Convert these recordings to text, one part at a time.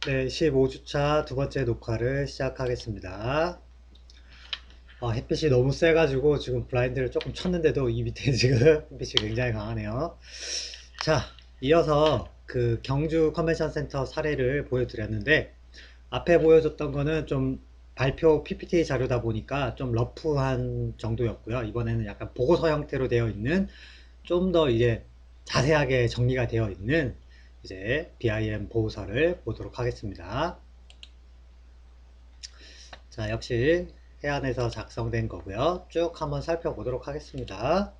네, 15주차 두 번째 녹화를 시작하겠습니다. 햇빛이 너무 세가지고 지금 블라인드를 조금 쳤는데도 이 밑에 지금 햇빛이 굉장히 강하네요. 자, 이어서 그 경주 컨벤션 센터 사례를 보여드렸는데 앞에 보여줬던 거는 좀 발표 PPT 자료다 보니까 좀 러프한 정도였고요. 이번에는 약간 보고서 형태로 되어 있는 좀 더 이제 자세하게 정리가 되어 있는 이제 BIM 보고서를 보도록 하겠습니다. 자, 역시 해안에서 작성된 거고요. 쭉 한번 살펴보도록 하겠습니다.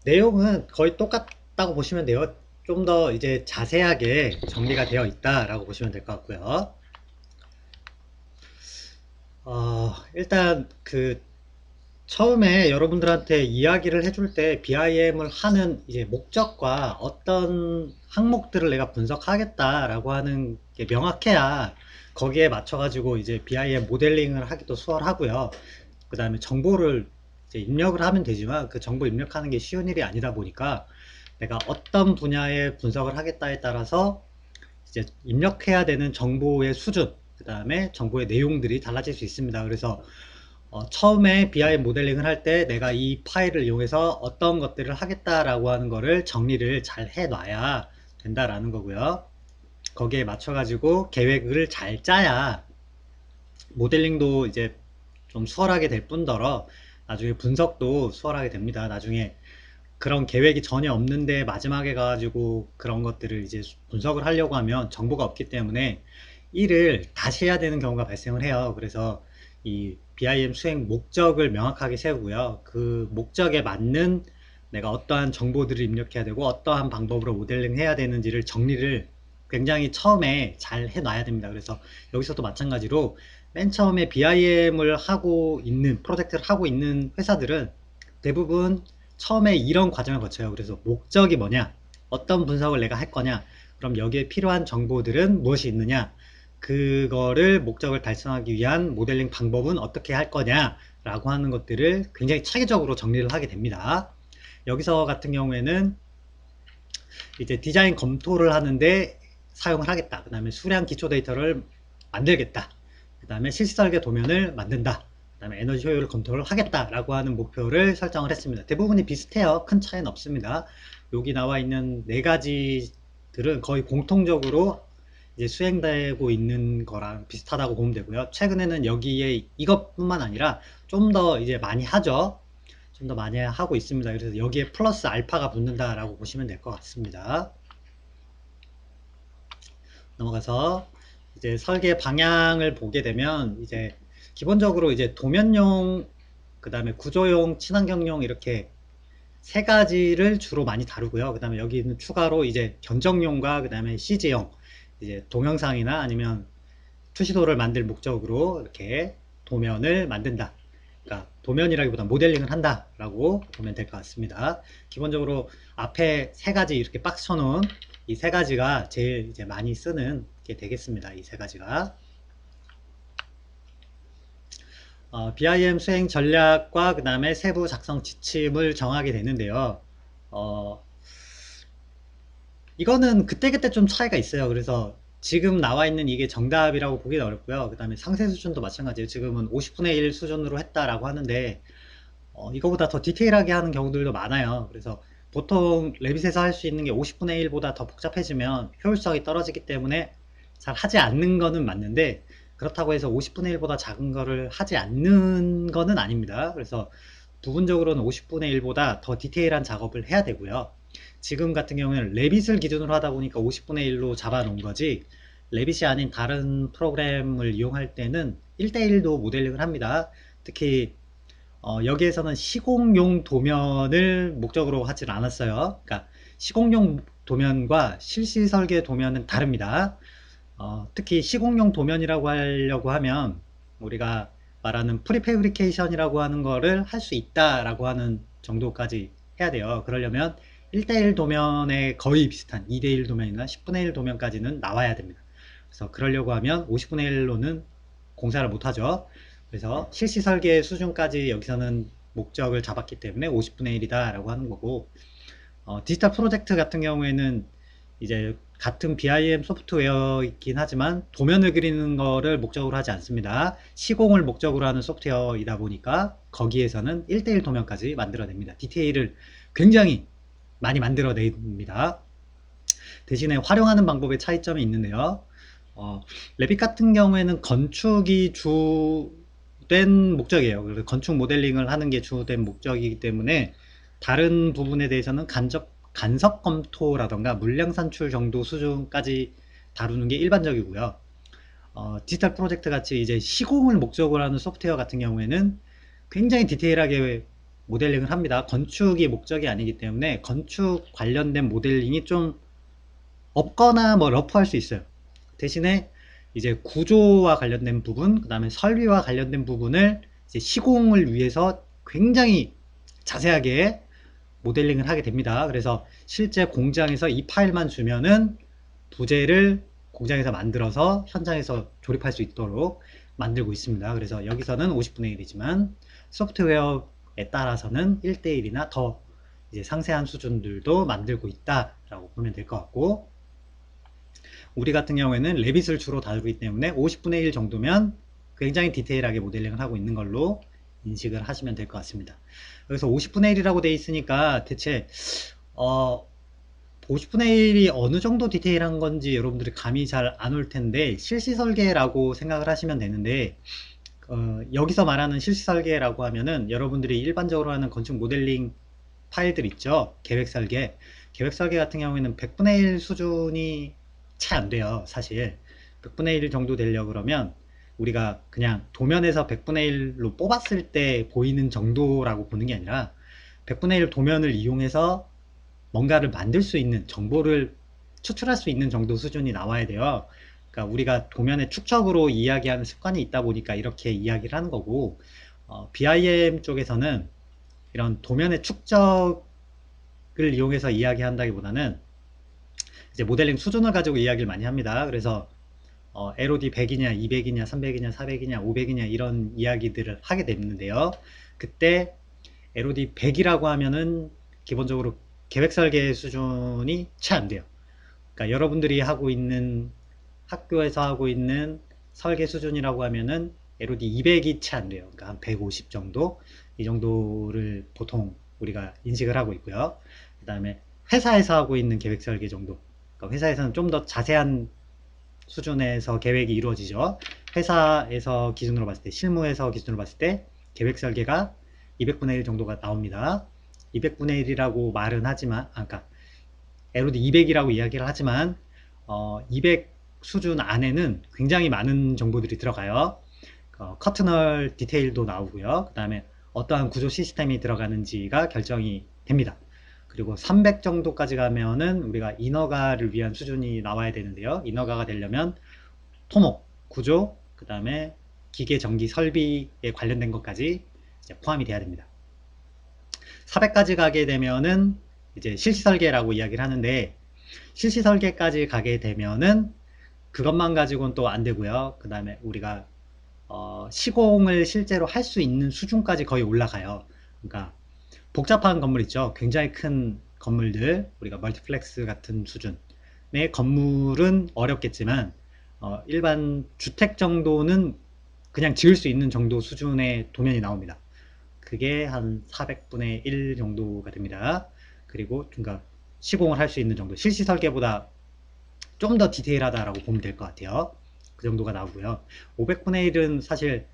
내용은 거의 똑같다고 보시면 돼요. 좀 더 이제 자세하게 정리가 되어 있다라고 보시면 될 것 같고요. 일단 그 처음에 여러분들한테 이야기를 해줄 때 BIM을 하는 이제 목적과 어떤 항목들을 내가 분석하겠다라고 하는 게 명확해야 거기에 맞춰가지고 이제 BIM 모델링을 하기도 수월하고요. 그 다음에 정보를 이제 입력을 하면 되지만 그 정보 입력하는 게 쉬운 일이 아니다 보니까 내가 어떤 분야의 분석을 하겠다에 따라서 이제 입력해야 되는 정보의 수준, 그 다음에 정보의 내용들이 달라질 수 있습니다. 그래서 처음에 BI 모델링을 할 때 내가 이 파일을 이용해서 어떤 것들을 하겠다라고 하는 거를 정리를 잘 해놔야 된다라는 거고요. 거기에 맞춰가지고 계획을 잘 짜야 모델링도 이제 좀 수월하게 될 뿐더러 나중에 분석도 수월하게 됩니다. 나중에 그런 계획이 전혀 없는데 마지막에 가가지고 그런 것들을 이제 분석을 하려고 하면 정보가 없기 때문에 일을 다시 해야 되는 경우가 발생을 해요. 그래서 이 BIM 수행 목적을 명확하게 세우고요. 그 목적에 맞는 내가 어떠한 정보들을 입력해야 되고 어떠한 방법으로 모델링 해야 되는지를 정리를 굉장히 처음에 잘 해놔야 됩니다. 그래서 여기서도 마찬가지로 맨 처음에 BIM을 하고 있는 프로젝트를 하고 있는 회사들은 대부분 처음에 이런 과정을 거쳐요. 그래서 목적이 뭐냐, 어떤 분석을 내가 할 거냐, 그럼 여기에 필요한 정보들은 무엇이 있느냐, 그거를 목적을 달성하기 위한 모델링 방법은 어떻게 할 거냐 라고 하는 것들을 굉장히 체계적으로 정리를 하게 됩니다. 여기서 같은 경우에는 이제 디자인 검토를 하는데 사용을 하겠다. 그 다음에 수량 기초 데이터를 만들겠다. 그 다음에 실시 설계 도면을 만든다. 그 다음에 에너지 효율을 검토를 하겠다라고 하는 목표를 설정을 했습니다. 대부분이 비슷해요. 큰 차이는 없습니다. 여기 나와 있는 네 가지들은 거의 공통적으로 이제 수행되고 있는 거랑 비슷하다고 보면 되고요. 최근에는 여기에 이것뿐만 아니라 좀 더 이제 많이 하죠. 좀 더 많이 하고 있습니다. 그래서 여기에 플러스 알파가 붙는다라고 보시면 될 것 같습니다. 넘어가서 이제 설계 방향을 보게 되면 이제 기본적으로 이제 도면용, 그 다음에 구조용, 친환경용 이렇게 세 가지를 주로 많이 다루고요. 그 다음에 여기는 추가로 이제 견적용과 그 다음에 CG용, 이제 동영상이나 아니면 투시도를 만들 목적으로 이렇게 도면을 만든다. 그러니까 도면이라기보다 모델링을 한다라고 보면 될 것 같습니다. 기본적으로 앞에 세 가지 이렇게 박스 쳐놓은 이 세 가지가 제일 이제 많이 쓰는 게 되겠습니다. 이 세 가지가 BIM 수행 전략과 그 다음에 세부 작성 지침을 정하게 되는데요. 어, 이거는 그때그때 좀 차이가 있어요. 그래서 지금 나와 있는 이게 정답이라고 보기는 어렵고요. 그 다음에 상세 수준도 마찬가지예요. 지금은 50분의 1 수준으로 했다라고 하는데 이거보다 더 디테일하게 하는 경우들도 많아요. 그래서 보통 레빗에서 할 수 있는 게 50분의 1보다 더 복잡해지면 효율성이 떨어지기 때문에 잘 하지 않는 거는 맞는데 그렇다고 해서 50분의 1보다 작은 거를 하지 않는 거는 아닙니다. 그래서 부분적으로는 50분의 1보다 더 디테일한 작업을 해야 되고요. 지금 같은 경우에는 레빗을 기준으로 하다 보니까 50분의 1로 잡아 놓은 거지 레빗이 아닌 다른 프로그램을 이용할 때는 1대1도 모델링을 합니다. 특히 여기에서는 시공용 도면을 목적으로 하진 않았어요. 그러니까 시공용 도면과 실시 설계 도면은 다릅니다. 특히 시공용 도면이라고 하려고 하면 우리가 말하는 프리패브리케이션이라고 하는 거를 할 수 있다라고 하는 정도까지 해야 돼요. 그러려면 1대1 도면에 거의 비슷한 2대1 도면이나 10분의 1 도면까지는 나와야 됩니다. 그래서 그러려고 하면 50분의 1로는 공사를 못하죠. 그래서 실시 설계 수준까지 여기서는 목적을 잡았기 때문에 50분의 1이다 라고 하는 거고 디지털 프로젝트 같은 경우에는 이제 같은 BIM 소프트웨어이긴 하지만 도면을 그리는 거를 목적으로 하지 않습니다. 시공을 목적으로 하는 소프트웨어이다 보니까 거기에서는 1대1 도면까지 만들어냅니다. 디테일을 굉장히 많이 만들어냅니다. 대신에 활용하는 방법의 차이점이 있는데요. 어, 레빗 같은 경우에는 건축이 주된 목적이에요. 그래서 건축 모델링을 하는 게 주된 목적이기 때문에 다른 부분에 대해서는 간섭 검토라던가 물량 산출 정도 수준까지 다루는 게 일반적이고요. 디지털 프로젝트 같이 이제 시공을 목적으로 하는 소프트웨어 같은 경우에는 굉장히 디테일하게 모델링을 합니다. 건축이 목적이 아니기 때문에 건축 관련된 모델링이 좀 없거나 뭐 러프할 수 있어요. 대신에 이제 구조와 관련된 부분, 그 다음에 설비와 관련된 부분을 이제 시공을 위해서 굉장히 자세하게 모델링을 하게 됩니다. 그래서 실제 공장에서 이 파일만 주면은 부재를 공장에서 만들어서 현장에서 조립할 수 있도록 만들고 있습니다. 그래서 여기서는 50분의 1이지만 소프트웨어에 따라서는 1대1이나 더 이제 상세한 수준들도 만들고 있다라고 보면 될 것 같고, 우리 같은 경우에는 레빗을 주로 다루기 때문에 50분의 1 정도면 굉장히 디테일하게 모델링을 하고 있는 걸로 인식을 하시면 될 것 같습니다. 여기서 50분의 1이라고 되어 있으니까 대체 50분의 1이 어느 정도 디테일한 건지 여러분들이 감이 잘 안 올 텐데, 실시 설계라고 생각을 하시면 되는데, 여기서 말하는 실시 설계라고 하면은 여러분들이 일반적으로 하는 건축 모델링 파일들 있죠. 계획 설계. 계획 설계 같은 경우에는 100분의 1 수준이 채 안 돼요. 사실 100분의 1 정도 되려고 그러면 우리가 그냥 도면에서 100분의 1로 뽑았을 때 보이는 정도라고 보는 게 아니라 100분의 1 도면을 이용해서 뭔가를 만들 수 있는, 정보를 추출할 수 있는 정도 수준이 나와야 돼요. 그러니까 우리가 도면의 축적으로 이야기하는 습관이 있다 보니까 이렇게 이야기를 하는 거고, BIM 쪽에서는 이런 도면의 축적을 이용해서 이야기한다기보다는 이제 모델링 수준을 가지고 이야기를 많이 합니다. 그래서 LOD 100이냐, 200이냐, 300이냐, 400이냐, 500이냐 이런 이야기들을 하게 되는데요. 그때 LOD 100이라고 하면은 기본적으로 계획 설계 수준이 채 안 돼요. 그러니까 여러분들이 하고 있는, 학교에서 하고 있는 설계 수준이라고 하면은 LOD 200이 채 안 돼요. 그러니까 한 150 정도, 이 정도를 보통 우리가 인식을 하고 있고요. 그 다음에 회사에서 하고 있는 계획 설계 정도, 그러니까 회사에서는 좀 더 자세한 수준에서 계획이 이루어지죠. 회사에서 기준으로 봤을 때, 실무에서 기준으로 봤을 때 계획 설계가 200분의 1 정도가 나옵니다. 200분의 1이라고 말은 하지만, 그러니까 LOD 200이라고 이야기를 하지만 200 수준 안에는 굉장히 많은 정보들이 들어가요. 커트널 디테일도 나오고요. 그 다음에 어떠한 구조 시스템이 들어가는지가 결정이 됩니다. 그리고 300 정도까지 가면은 우리가 인허가를 위한 수준이 나와야 되는데요. 인허가가 되려면 토목, 구조, 그 다음에 기계, 전기, 설비에 관련된 것까지 이제 포함이 돼야 됩니다. 400까지 가게 되면은 이제 실시 설계라고 이야기를 하는데, 실시 설계까지 가게 되면은 그것만 가지고는 또 안 되고요. 그 다음에 우리가 시공을 실제로 할 수 있는 수준까지 거의 올라가요. 그러니까 복잡한 건물 있죠. 굉장히 큰 건물들, 우리가 멀티플렉스 같은 수준의 건물은 어렵겠지만 일반 주택 정도는 그냥 지을 수 있는 정도 수준의 도면이 나옵니다. 그게 한 400분의 1 정도가 됩니다. 그리고 그러니까 시공을 할 수 있는 정도, 실시 설계보다 좀 더 디테일하다라고 보면 될 것 같아요. 그 정도가 나오고요. 500분의 1은 사실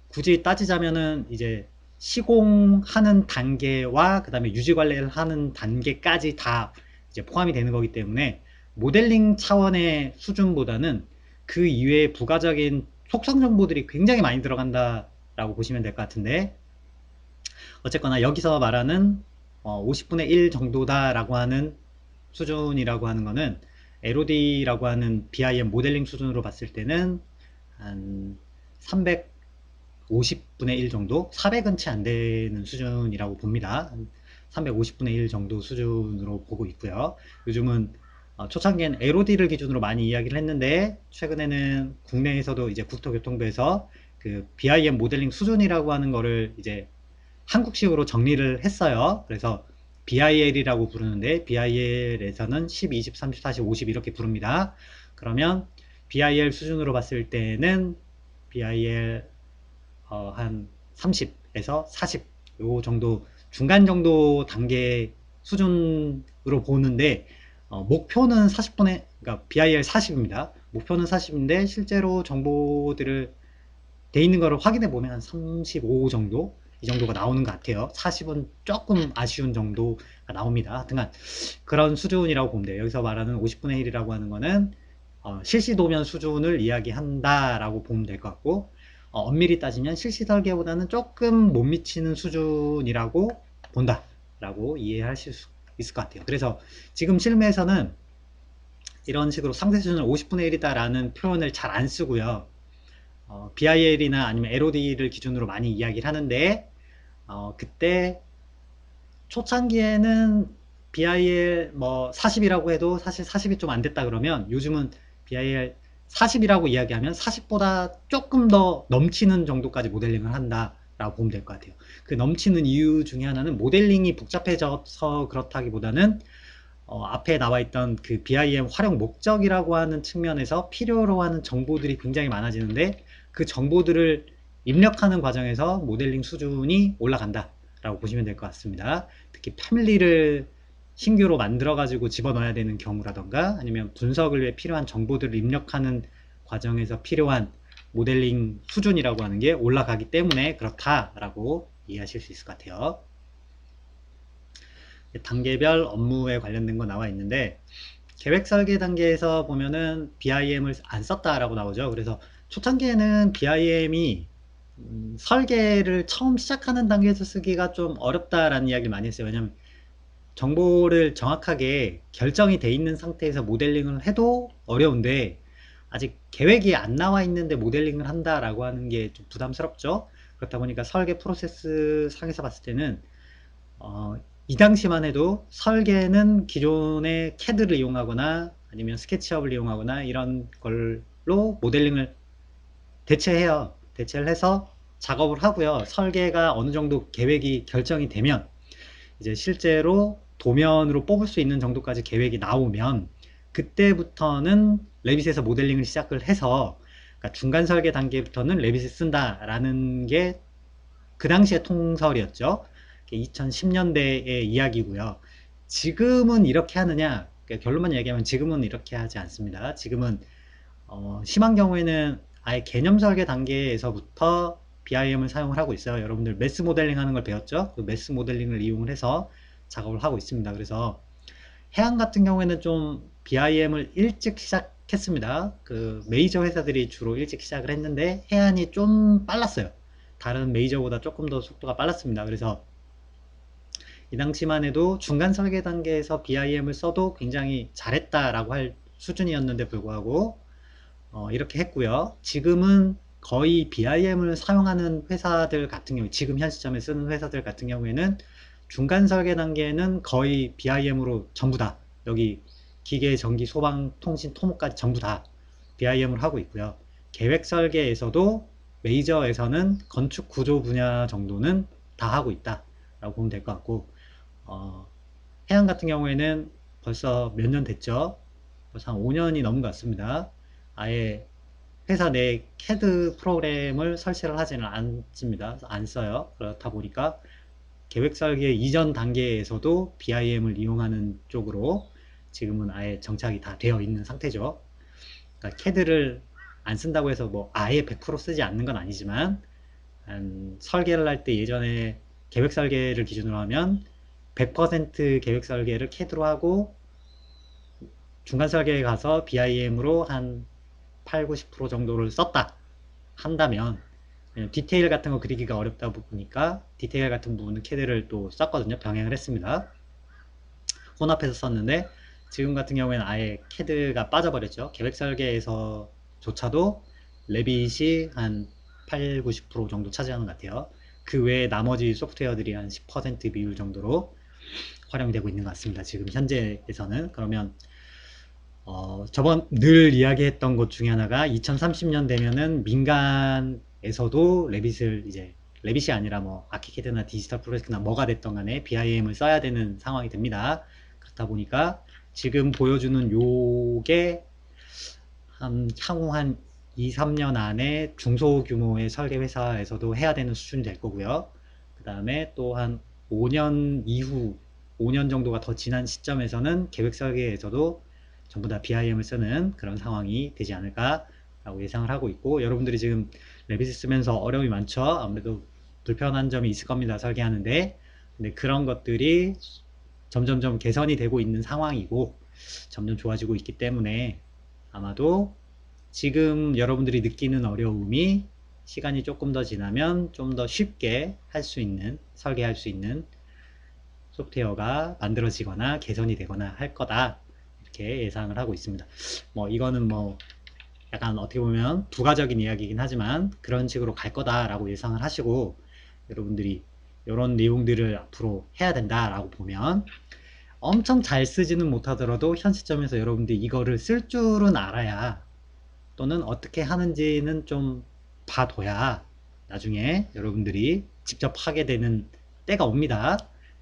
굳이 따지자면은 이제 시공하는 단계와 그 다음에 유지 관리를 하는 단계까지 다 이제 포함이 되는 거기 때문에 모델링 차원의 수준보다는 그 이외에 부가적인 속성 정보들이 굉장히 많이 들어간다라고 보시면 될 것 같은데, 어쨌거나 여기서 말하는 50분의 1 정도다라고 하는 수준이라고 하는 거는 LOD라고 하는 BIM 모델링 수준으로 봤을 때는 한 350분의 1 정도, 400은 채 안 되는 수준이라고 봅니다. 350분의 1 정도 수준으로 보고 있고요. 요즘은 초창기엔 LOD를 기준으로 많이 이야기를 했는데, 최근에는 국내에서도 이제 국토교통부에서 그 BIM 모델링 수준이라고 하는 거를 이제 한국식으로 정리를 했어요. 그래서 BIL이라고 부르는데 BIL에서는 10, 20, 30, 40, 50 이렇게 부릅니다. 그러면 BIL 수준으로 봤을 때는 BIL 한 30에서 40 요 정도 중간 정도 단계 수준으로 보는데 목표는 40분의 그러니까 BIL 40입니다. 목표는 40인데 실제로 정보들을 돼 있는 거를 확인해 보면 한 35 정도 이 정도가 나오는 것 같아요. 40은 조금 아쉬운 정도가 나옵니다. 하여튼간 그런 수준이라고 보면 돼요. 여기서 말하는 50분의 1이라고 하는 거는 실시도면 수준을 이야기한다라고 보면 될 것 같고 엄밀히 따지면 실시 설계보다는 조금 못 미치는 수준이라고 본다라고 이해하실 수 있을 것 같아요. 그래서 지금 실무에서는 이런 식으로 상세 수준을 50분의 1이다 라는 표현을 잘 안 쓰고요. BIL이나 아니면 LOD를 기준으로 많이 이야기를 하는데 그때 초창기에는 BIL 뭐 40이라고 해도 사실 40이 좀 안 됐다 그러면 요즘은 BIL 40이라고 이야기하면 40보다 조금 더 넘치는 정도까지 모델링을 한다라고 보면 될 것 같아요. 그 넘치는 이유 중에 하나는 모델링이 복잡해져서 그렇다기보다는 앞에 나와 있던 그 BIM 활용 목적이라고 하는 측면에서 필요로 하는 정보들이 굉장히 많아지는데 그 정보들을 입력하는 과정에서 모델링 수준이 올라간다 라고 보시면 될 것 같습니다. 특히 패밀리를 신규로 만들어 가지고 집어넣어야 되는 경우라던가 아니면 분석을 위해 필요한 정보들을 입력하는 과정에서 필요한 모델링 수준이라고 하는 게 올라가기 때문에 그렇다라고 이해하실 수 있을 것 같아요. 단계별 업무에 관련된 거 나와 있는데 계획 설계 단계에서 보면은 BIM을 안 썼다라고 나오죠. 그래서 초창기에는 BIM이 설계를 처음 시작하는 단계에서 쓰기가 좀 어렵다라는 이야기를 많이 했어요. 왜냐면 정보를 정확하게 결정이 돼 있는 상태에서 모델링을 해도 어려운데 아직 계획이 안 나와 있는데 모델링을 한다라고 하는 게 좀 부담스럽죠. 그렇다 보니까 설계 프로세스 상에서 봤을 때는 어, 이 당시만 해도 설계는 기존의 CAD를 이용하거나 아니면 스케치업을 이용하거나 이런 걸로 모델링을 대체해요. 대체를 해서 작업을 하고요. 설계가 어느 정도 계획이 결정이 되면 이제 실제로 도면으로 뽑을 수 있는 정도까지 계획이 나오면 그때부터는 레빗에서 모델링을 시작을 해서 그러니까 중간 설계 단계부터는 레빗을 쓴다라는 게 그 당시의 통설이었죠. 2010년대의 이야기고요. 지금은 이렇게 하느냐? 그러니까 결론만 얘기하면 지금은 이렇게 하지 않습니다. 지금은 심한 경우에는 아예 개념 설계 단계에서부터 BIM을 사용을 하고 있어요. 여러분들 매스 모델링 하는 걸 배웠죠? 그 매스 모델링을 이용을 해서 작업을 하고 있습니다. 그래서 해안 같은 경우에는 좀 BIM을 일찍 시작했습니다. 그 메이저 회사들이 주로 일찍 시작을 했는데 해안이 좀 빨랐어요. 다른 메이저보다 조금 더 속도가 빨랐습니다. 그래서 이 당시만 해도 중간 설계 단계에서 BIM을 써도 굉장히 잘했다라고 할 수준이었는데 불구하고 이렇게 했고요. 지금은 거의 BIM을 사용하는 회사들 같은 경우, 지금 현 시점에 쓰는 회사들 같은 경우에는 중간 설계 단계는 거의 BIM으로 전부 다, 여기 기계, 전기, 소방, 통신, 토목까지 전부 다 BIM을 하고 있고요. 계획 설계에서도 메이저에서는 건축 구조 분야 정도는 다 하고 있다라고 보면 될 것 같고, 해양 같은 경우에는 벌써 몇 년 됐죠. 벌써 한 5년이 넘은 것 같습니다. 아예 회사 내 CAD 프로그램을 설치를 하지는 않습니다. 안 써요. 그렇다 보니까 계획 설계 이전 단계에서도 BIM을 이용하는 쪽으로 지금은 아예 정착이 다 되어 있는 상태죠. 그러니까 CAD를 안 쓴다고 해서 뭐 아예 100% 쓰지 않는 건 아니지만 설계를 할 때 예전에 계획 설계를 기준으로 하면 100% 계획 설계를 CAD로 하고 중간 설계에 가서 BIM으로 한 8, 90% 정도를 썼다 한다면 디테일 같은 거 그리기가 어렵다 보니까 디테일 같은 부분은 CAD를 또 썼거든요. 병행을 했습니다. 혼합해서 썼는데 지금 같은 경우에는 아예 CAD가 빠져버렸죠. 계획 설계에서조차도 레빗이 한 8, 90% 정도 차지하는 것 같아요. 그 외에 나머지 소프트웨어들이 한 10% 비율 정도로 활용이 되고 있는 것 같습니다. 지금 현재에서는. 그러면 저번 늘 이야기했던 것 중에 하나가 2030년 되면은 민간에서도 레빗을 이제 레빗이 아니라 뭐 아키캐드나 디지털 프로젝트나 뭐가 됐던 간에 BIM을 써야 되는 상황이 됩니다. 그렇다 보니까 지금 보여주는 요게 향후 한 2, 3년 안에 중소규모의 설계 회사에서도 해야 되는 수준이 될 거고요. 그 다음에 또 한 5년 이후, 5년 정도가 더 지난 시점에서는 계획 설계에서도 전부 다 BIM을 쓰는 그런 상황이 되지 않을까라고 예상을 하고 있고, 여러분들이 지금 레빗을 쓰면서 어려움이 많죠. 아무래도 불편한 점이 있을 겁니다. 설계하는데. 근데 그런 것들이 점점점 개선이 되고 있는 상황이고, 점점 좋아지고 있기 때문에 아마도 지금 여러분들이 느끼는 어려움이 시간이 조금 더 지나면 좀 더 쉽게 할 수 있는, 설계할 수 있는 소프트웨어가 만들어지거나 개선이 되거나 할 거다. 이렇게 예상을 하고 있습니다. 뭐 이거는 뭐 약간 어떻게 보면 부가적인 이야기이긴 하지만 그런 식으로 갈 거다라고 예상을 하시고, 여러분들이 이런 내용들을 앞으로 해야 된다라고 보면 엄청 잘 쓰지는 못하더라도 현 시점에서 여러분들이 이거를 쓸 줄은 알아야, 또는 어떻게 하는지는 좀 봐둬야 나중에 여러분들이 직접 하게 되는 때가 옵니다.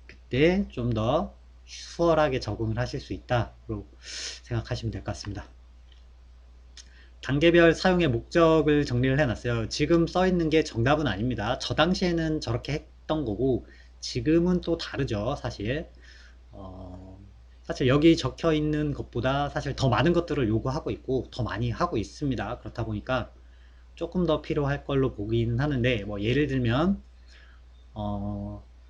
그때 좀 더 수월하게 적응을 하실 수 있다고 생각하시면 될 것 같습니다. 단계별 사용의 목적을 정리를 해놨어요. 지금 써 있는 게 정답은 아닙니다. 저 당시에는 저렇게 했던 거고 지금은 또 다르죠, 사실. 사실 여기 적혀 있는 것보다 사실 더 많은 것들을 요구하고 있고 더 많이 하고 있습니다. 그렇다 보니까 조금 더 필요할 걸로 보기는 하는데, 뭐 예를 들면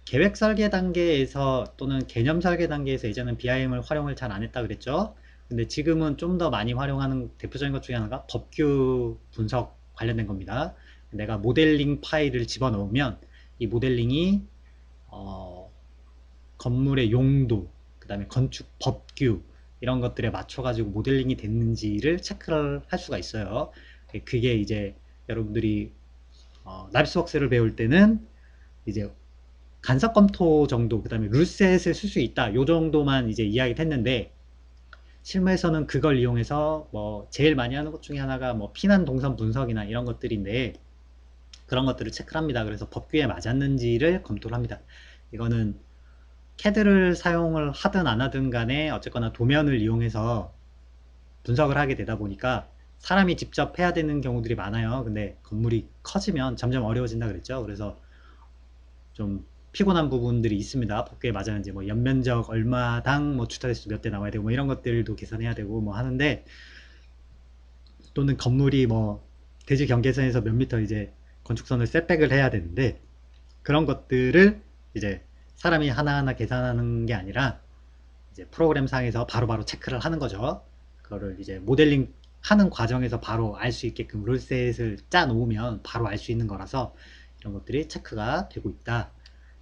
계획 설계 단계에서 또는 개념 설계 단계에서 예전엔 BIM을 활용을 잘 안 했다 그랬죠. 근데 지금은 좀 더 많이 활용하는 대표적인 것 중에 하나가 법규 분석 관련된 겁니다. 내가 모델링 파일을 집어넣으면 이 모델링이 건물의 용도, 그 다음에 건축 법규 이런 것들에 맞춰 가지고 모델링이 됐는지를 체크를 할 수가 있어요. 그게 이제 여러분들이 나비스웍스를 배울 때는 이제 간섭 검토 정도, 그 다음에 룰셋을 쓸 수 있다 요 정도만 이제 이야기를 했는데, 실무에서는 그걸 이용해서 뭐 제일 많이 하는 것 중에 하나가 뭐 피난 동선 분석이나 이런 것들인데, 그런 것들을 체크를 합니다. 그래서 법규에 맞았는지를 검토를 합니다. 이거는 캐드를 사용을 하든 안 하든 간에 어쨌거나 도면을 이용해서 분석을 하게 되다 보니까 사람이 직접 해야 되는 경우들이 많아요. 근데 건물이 커지면 점점 어려워진다 그랬죠. 그래서 좀 피곤한 부분들이 있습니다. 법규에 맞았는지, 뭐 연면적 얼마당 뭐 주차대수 몇 대 나와야 되고 뭐 이런 것들도 계산해야 되고 뭐 하는데, 또는 건물이 뭐 대지 경계선에서 몇 미터 이제 건축선을 셋백을 해야 되는데, 그런 것들을 이제 사람이 하나하나 계산하는 게 아니라 이제 프로그램 상에서 바로바로 체크를 하는 거죠. 그거를 이제 모델링 하는 과정에서 바로 알 수 있게끔 룰셋을 짜 놓으면 바로 알 수 있는 거라서 이런 것들이 체크가 되고 있다.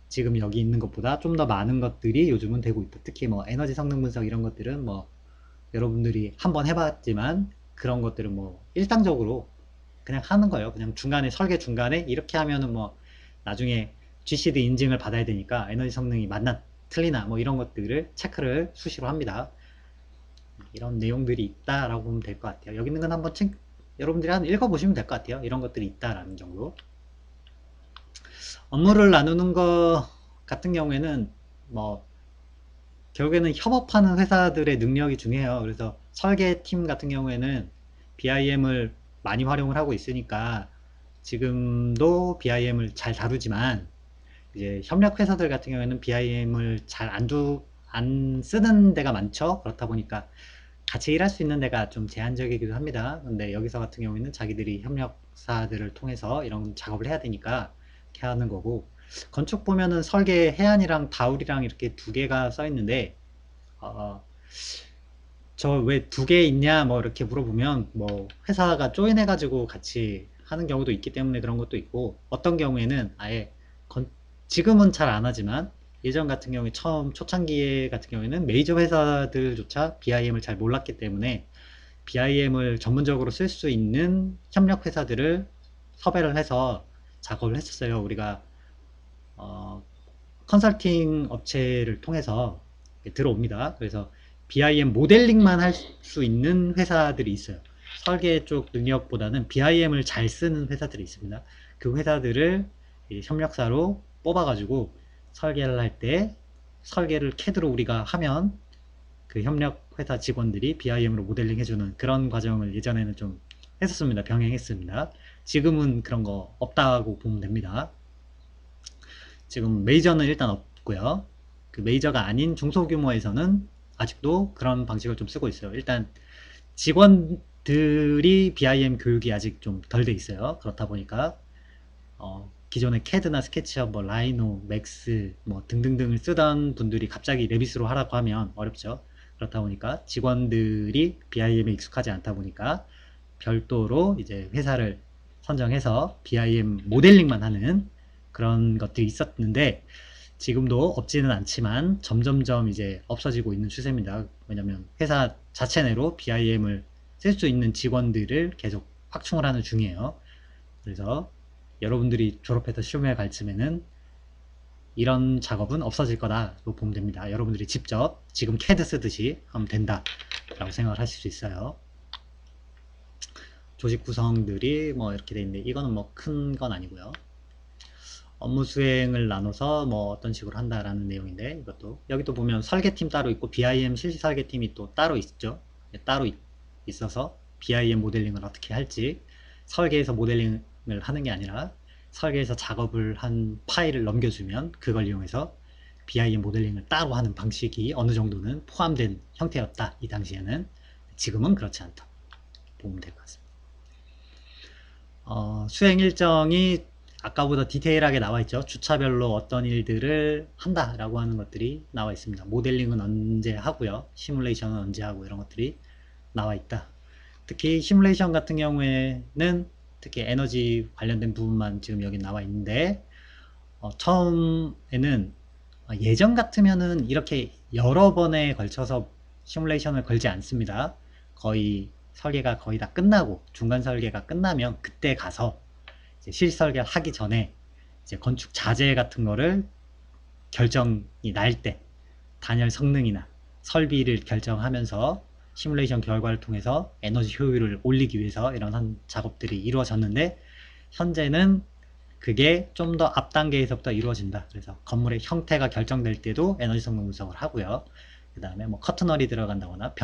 지금 여기 있는 것보다 좀 더 많은 것들이 요즘은 되고 있다. 특히 뭐 에너지 성능 분석 이런 것들은 뭐 여러분들이 한번 해봤지만 그런 것들은 뭐 일상적으로 그냥 하는 거예요. 그냥 중간에 설계 중간에 이렇게 하면은 뭐 나중에 GCD 인증을 받아야 되니까 에너지 성능이 맞나 틀리나 뭐 이런 것들을 체크를 수시로 합니다. 이런 내용들이 있다라고 보면 될 것 같아요. 여기 있는 건 한번 여러분들이 한 읽어보시면 될 것 같아요. 이런 것들이 있다라는 정도. 업무를 나누는 거 같은 경우에는 뭐 결국에는 협업하는 회사들의 능력이 중요해요. 그래서 설계팀 같은 경우에는 BIM을 많이 활용을 하고 있으니까 지금도 BIM을 잘 다루지만, 이제 협력 회사들 같은 경우에는 BIM을 잘 안 쓰는 데가 많죠. 그렇다 보니까 같이 일할 수 있는 데가 좀 제한적이기도 합니다. 근데 여기서 같은 경우에는 자기들이 협력사들을 통해서 이런 작업을 해야 되니까 이렇게 하는 거고, 건축 보면은 설계 해안이랑 다울이랑 이렇게 두 개가 써 있는데, 저 왜 두 개 있냐 뭐 이렇게 물어보면 뭐 회사가 조인해 가지고 같이 하는 경우도 있기 때문에 그런 것도 있고, 어떤 경우에는 아예 지금은 잘 안 하지만 예전 같은 경우에 처음 초창기에 같은 경우에는 메이저 회사들조차 BIM을 잘 몰랐기 때문에 BIM을 전문적으로 쓸 수 있는 협력 회사들을 섭외를 해서 작업을 했었어요. 우리가 컨설팅 업체를 통해서 들어옵니다. 그래서 BIM 모델링만 할 수 있는 회사들이 있어요. 설계 쪽 능력보다는 BIM을 잘 쓰는 회사들이 있습니다. 그 회사들을 이 협력사로 뽑아가지고 설계를 할 때 설계를 CAD로 우리가 하면 그 협력회사 직원들이 BIM으로 모델링 해주는 그런 과정을 예전에는 좀 했었습니다. 병행했습니다. 지금은 그런 거 없다고 보면 됩니다. 지금 메이저는 일단 없고요. 그 메이저가 아닌 중소규모에서는 아직도 그런 방식을 좀 쓰고 있어요. 일단 직원들이 BIM 교육이 아직 좀 덜 돼 있어요. 그렇다 보니까 기존의 CAD나 스케치업, 뭐 라이노, 맥스 뭐 등등등을 쓰던 분들이 갑자기 레빗으로 하라고 하면 어렵죠. 그렇다 보니까 직원들이 BIM에 익숙하지 않다 보니까 별도로 이제 회사를 선정해서 BIM 모델링만 하는 그런 것들이 있었는데 지금도 없지는 않지만 점점점 이제 없어지고 있는 추세입니다. 왜냐면 회사 자체 내로 BIM을 쓸 수 있는 직원들을 계속 확충을 하는 중이에요. 그래서 여러분들이 졸업해서 시험에 갈 쯤에는 이런 작업은 없어질 거다로 보면 됩니다. 여러분들이 직접 지금 CAD 쓰듯이 하면 된다 라고 생각을 하실 수 있어요. 조직 구성들이 뭐 이렇게 돼 있는데 이거는 뭐 큰 건 아니고요. 업무 수행을 나눠서 뭐 어떤 식으로 한다라는 내용인데 이것도 여기 또 보면 설계팀 따로 있고 BIM 실시 설계팀이 또 따로 있죠. 따로 있어서 BIM 모델링을 어떻게 할지 설계에서 모델링을 하는 게 아니라 설계에서 작업을 한 파일을 넘겨주면 그걸 이용해서 BIM 모델링을 따로 하는 방식이 어느 정도는 포함된 형태였다. 이 당시에는. 지금은 그렇지 않다. 보면 될 것 같습니다. 수행 일정이 아까보다 디테일하게 나와 있죠. 주차별로 어떤 일들을 한다라고 하는 것들이 나와 있습니다. 모델링은 언제 하고요. 시뮬레이션은 언제 하고 이런 것들이 나와 있다. 특히 시뮬레이션 같은 경우에는 특히 에너지 관련된 부분만 지금 여기 나와 있는데 처음에는 예전 같으면은 이렇게 여러 번에 걸쳐서 시뮬레이션을 걸지 않습니다. 거의 설계가 거의 다 끝나고 중간 설계가 끝나면 그때 가서 이제 실설계를 하기 전에 이제 건축 자재 같은 거를 결정이 날 때 단열 성능이나 설비를 결정하면서 시뮬레이션 결과를 통해서 에너지 효율을 올리기 위해서 이런 작업들이 이루어졌는데 현재는 그게 좀 더 앞 단계에서부터 이루어진다. 그래서 건물의 형태가 결정될 때도 에너지 성능 분석을 하고요. 그 다음에 뭐 커튼널이 들어간다거나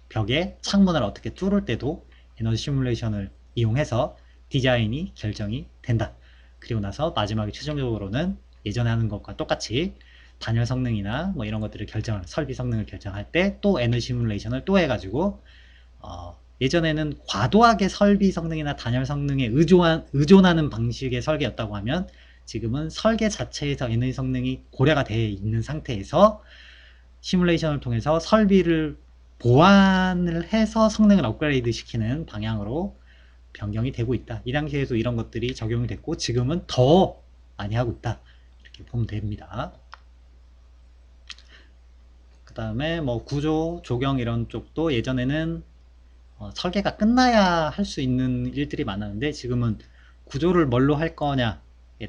벽에 창문을 어떻게 뚫을 때도 에너지 시뮬레이션을 이용해서 디자인이 결정이 된다. 그리고 나서 마지막에 최종적으로는 예전에 하는 것과 똑같이 단열 성능이나 뭐 이런 것들을 설비 성능을 결정할 때 또 에너지 시뮬레이션을 또 해가지고 예전에는 과도하게 설비 성능이나 단열 성능에 의존하는 방식의 설계였다고 하면 지금은 설계 자체에서 에너지 성능이 고려가 되어 있는 상태에서 시뮬레이션을 통해서 설비를 보완을 해서 성능을 업그레이드 시키는 방향으로 변경이 되고 있다. 이 당시에도 이런 것들이 적용이 됐고 지금은 더 많이 하고 있다. 이렇게 보면 됩니다. 그 다음에 뭐 구조, 조경 이런 쪽도 예전에는 설계가 끝나야 할 수 있는 일들이 많았는데 지금은 구조를 뭘로 할 거냐에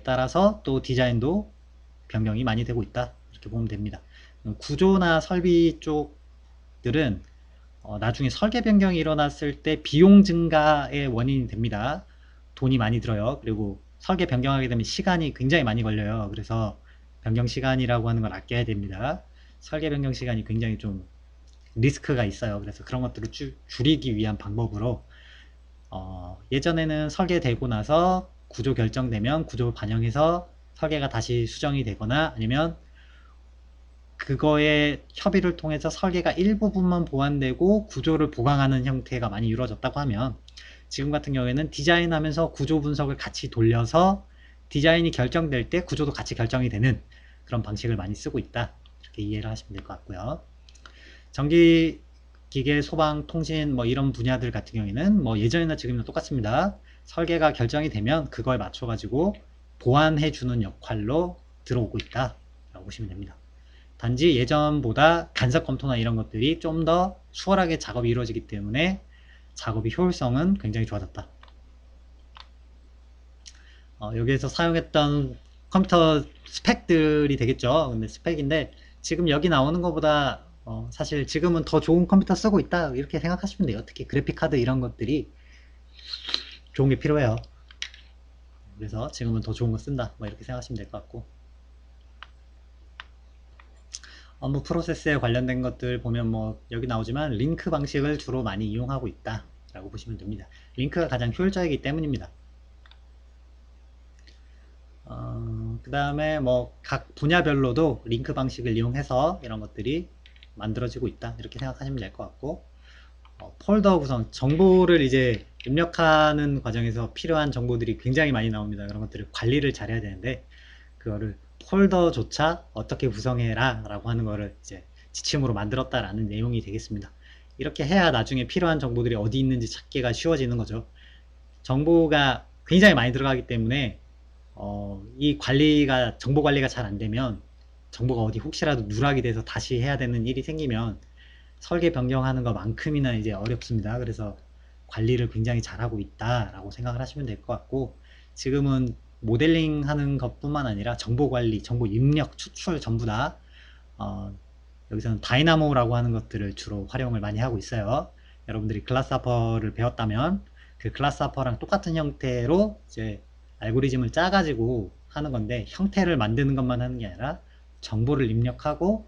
따라서 또 디자인도 변경이 많이 되고 있다. 이렇게 보면 됩니다. 구조나 설비 쪽들은 나중에 설계 변경이 일어났을 때 비용 증가의 원인이 됩니다. 돈이 많이 들어요. 그리고 설계 변경하게 되면 시간이 굉장히 많이 걸려요. 그래서 변경 시간이라고 하는 걸 아껴야 됩니다. 설계 변경 시간이 굉장히 좀 리스크가 있어요. 그래서 그런 것들을 줄이기 위한 방법으로 예전에는 설계되고 나서 구조 결정되면 구조 반영해서 설계가 다시 수정이 되거나 아니면 그거의 협의를 통해서 설계가 일부분만 보완되고 구조를 보강하는 형태가 많이 이루어졌다고 하면 지금 같은 경우에는 디자인하면서 구조 분석을 같이 돌려서 디자인이 결정될 때 구조도 같이 결정이 되는 그런 방식을 많이 쓰고 있다. 이렇게 이해를 하시면 될 것 같고요. 전기, 기계, 소방, 통신 뭐 이런 분야들 같은 경우에는 뭐 예전이나 지금이나 똑같습니다. 설계가 결정이 되면 그걸 맞춰가지고 보완해주는 역할로 들어오고 있다 라고 보시면 됩니다. 단지 예전보다 간섭 검토나 이런 것들이 좀 더 수월하게 작업이 이루어지기 때문에 작업의 효율성은 굉장히 좋아졌다. 여기에서 사용했던 컴퓨터 스펙들이 되겠죠. 근데 스펙인데 지금 여기 나오는 것보다 사실 지금은 더 좋은 컴퓨터 쓰고 있다 이렇게 생각하시면 돼요. 특히 그래픽 카드 이런 것들이 좋은 게 필요해요. 그래서 지금은 더 좋은 거 쓴다. 뭐 이렇게 생각하시면 될 것 같고, 업무 프로세스에 관련된 것들 보면 뭐 여기 나오지만 링크 방식을 주로 많이 이용하고 있다 라고 보시면 됩니다. 링크가 가장 효율적이기 때문입니다. 그 다음에 뭐 각 분야별로도 링크 방식을 이용해서 이런 것들이 만들어지고 있다 이렇게 생각하시면 될 것 같고, 폴더 구성, 정보를 이제 입력하는 과정에서 필요한 정보들이 굉장히 많이 나옵니다. 그런 것들을 관리를 잘해야 되는데, 그거를 폴더조차 어떻게 구성해라 라고 하는 거를 이제 지침으로 만들었다라는 내용이 되겠습니다. 이렇게 해야 나중에 필요한 정보들이 어디 있는지 찾기가 쉬워지는 거죠. 정보가 굉장히 많이 들어가기 때문에 이 관리가, 정보 관리가 잘 안 되면 정보가 어디 혹시라도 누락이 돼서 다시 해야 되는 일이 생기면 설계 변경하는 것만큼이나 이제 어렵습니다. 그래서 관리를 굉장히 잘하고 있다라고 생각을 하시면 될 것 같고, 지금은 모델링 하는 것뿐만 아니라 정보 관리, 정보 입력, 추출 전부 다 여기서는 다이나모라고 하는 것들을 주로 활용을 많이 하고 있어요. 여러분들이 글라스하퍼를 배웠다면 그 글라스하퍼랑 똑같은 형태로 이제 알고리즘을 짜가지고 하는 건데, 형태를 만드는 것만 하는 게 아니라 정보를 입력하고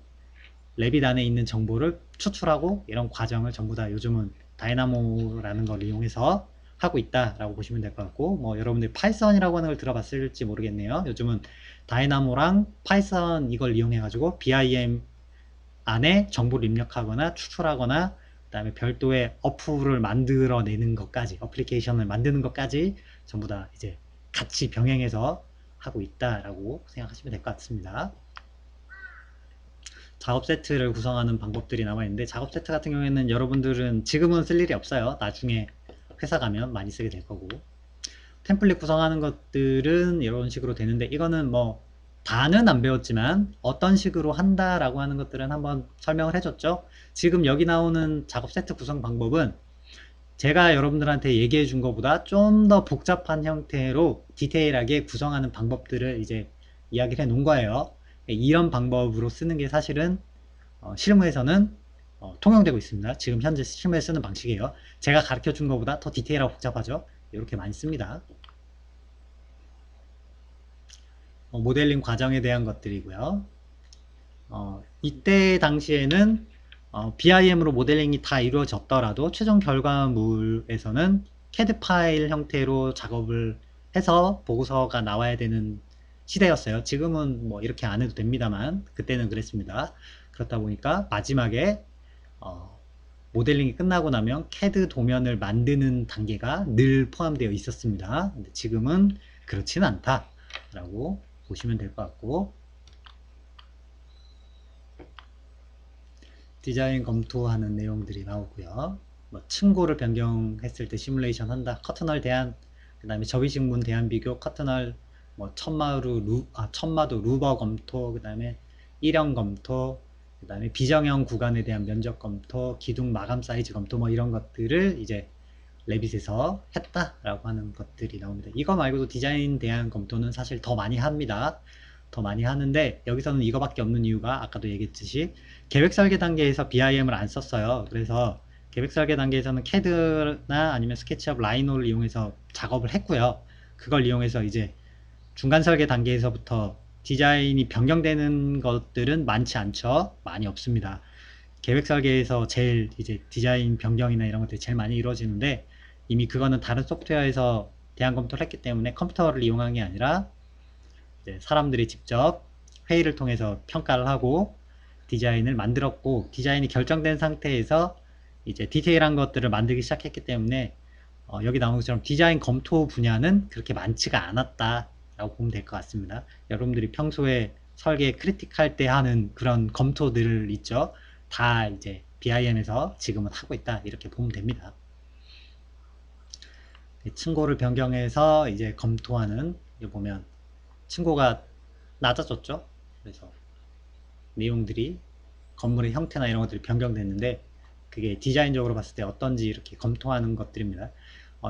레빗 안에 있는 정보를 추출하고 이런 과정을 전부 다 요즘은 다이나모라는 걸 이용해서 하고 있다라고 보시면 될 것 같고, 뭐 여러분들 파이썬이라고 하는 걸 들어봤을지 모르겠네요. 요즘은 다이나모랑 파이썬 이걸 이용해 가지고 BIM 안에 정보를 입력하거나 추출하거나 그다음에 별도의 어플을 만들어내는 것까지, 어플리케이션을 만드는 것까지 전부 다 이제 같이 병행해서 하고 있다라고 생각하시면 될 것 같습니다. 작업 세트를 구성하는 방법들이 나와 있는데, 작업 세트 같은 경우에는 여러분들은 지금은 쓸 일이 없어요. 나중에 회사 가면 많이 쓰게 될 거고, 템플릿 구성하는 것들은 이런 식으로 되는데, 이거는 뭐 다는 안 배웠지만 어떤 식으로 한다라고 하는 것들은 한번 설명을 해줬죠. 지금 여기 나오는 작업 세트 구성 방법은 제가 여러분들한테 얘기해 준 것보다 좀 더 복잡한 형태로 디테일하게 구성하는 방법들을 이제 이야기를 해 놓은 거예요. 이런 방법으로 쓰는 게 사실은 실무에서는 통용되고 있습니다. 지금 현재 실무에 쓰는 방식이에요. 제가 가르쳐 준 것보다 더 디테일하고 복잡하죠. 이렇게 많이 씁니다. 모델링 과정에 대한 것들이고요. 이때 당시에는 BIM으로 모델링이 다 이루어졌더라도 최종 결과물에서는 CAD 파일 형태로 작업을 해서 보고서가 나와야 되는 시대였어요. 지금은 뭐 이렇게 안 해도 됩니다만 그때는 그랬습니다. 그렇다 보니까 마지막에 모델링이 끝나고 나면 CAD 도면을 만드는 단계가 늘 포함되어 있었습니다. 근데 지금은 그렇지는 않다라고 보시면 될 것 같고, 디자인 검토하는 내용들이 나오고요. 뭐 층고를 변경했을 때 시뮬레이션 한다. 커트널 대안, 그 다음에 접이식문 대안 비교, 커트널, 뭐 천마도 루버 검토, 그 다음에 일형 검토, 그 다음에 비정형 구간에 대한 면적 검토, 기둥 마감 사이즈 검토, 뭐 이런 것들을 이제 레빗에서 했다라고 하는 것들이 나옵니다. 이거 말고도 디자인 대안 검토는 사실 더 많이 합니다. 더 많이 하는데 여기서는 이거밖에 없는 이유가 아까도 얘기했듯이 계획 설계 단계에서 BIM을 안 썼어요. 그래서 계획 설계 단계에서는 CAD나 아니면 스케치업 라이노를 이용해서 작업을 했고요. 그걸 이용해서 이제 중간 설계 단계에서부터 디자인이 변경되는 것들은 많지 않죠. 많이 없습니다. 계획 설계에서 제일 이제 디자인 변경이나 이런 것들이 제일 많이 이루어지는데, 이미 그거는 다른 소프트웨어에서 대안 검토를 했기 때문에 컴퓨터를 이용한 게 아니라 이제 사람들이 직접 회의를 통해서 평가를 하고 디자인을 만들었고, 디자인이 결정된 상태에서 이제 디테일한 것들을 만들기 시작했기 때문에 여기 나온 것처럼 디자인 검토 분야는 그렇게 많지가 않았다 라고 보면 될 것 같습니다. 여러분들이 평소에 설계 크리틱할 때 하는 그런 검토들 있죠. 다 이제 BIM에서 지금은 하고 있다 이렇게 보면 됩니다. 층고를 변경해서 이제 검토하는, 여기 보면 층고가 낮아졌죠. 그래서 내용들이 건물의 형태나 이런 것들이 변경됐는데 그게 디자인적으로 봤을 때 어떤지 이렇게 검토하는 것들입니다.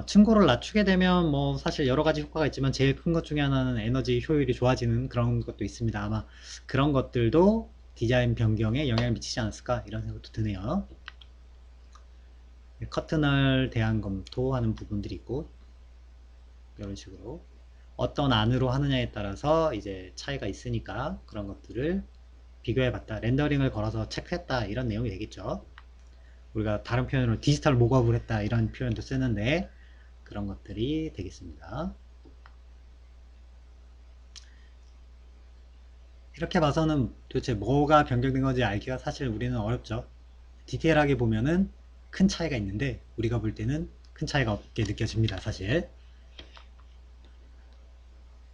층고를 낮추게 되면 뭐 사실 여러 가지 효과가 있지만 제일 큰 것 중에 하나는 에너지 효율이 좋아지는 그런 것도 있습니다. 아마 그런 것들도 디자인 변경에 영향을 미치지 않았을까 이런 생각도 드네요. 커튼을 대한 검토하는 부분들이 있고 이런 식으로 어떤 안으로 하느냐에 따라서 이제 차이가 있으니까 그런 것들을 비교해봤다. 렌더링을 걸어서 체크했다. 이런 내용이 되겠죠. 우리가 다른 표현으로 디지털 목업을 했다. 이런 표현도 쓰는데 그런 것들이 되겠습니다. 이렇게 봐서는 도대체 뭐가 변경된 건지 알기가 사실 우리는 어렵죠. 디테일하게 보면은 큰 차이가 있는데 우리가 볼 때는 큰 차이가 없게 느껴집니다. 사실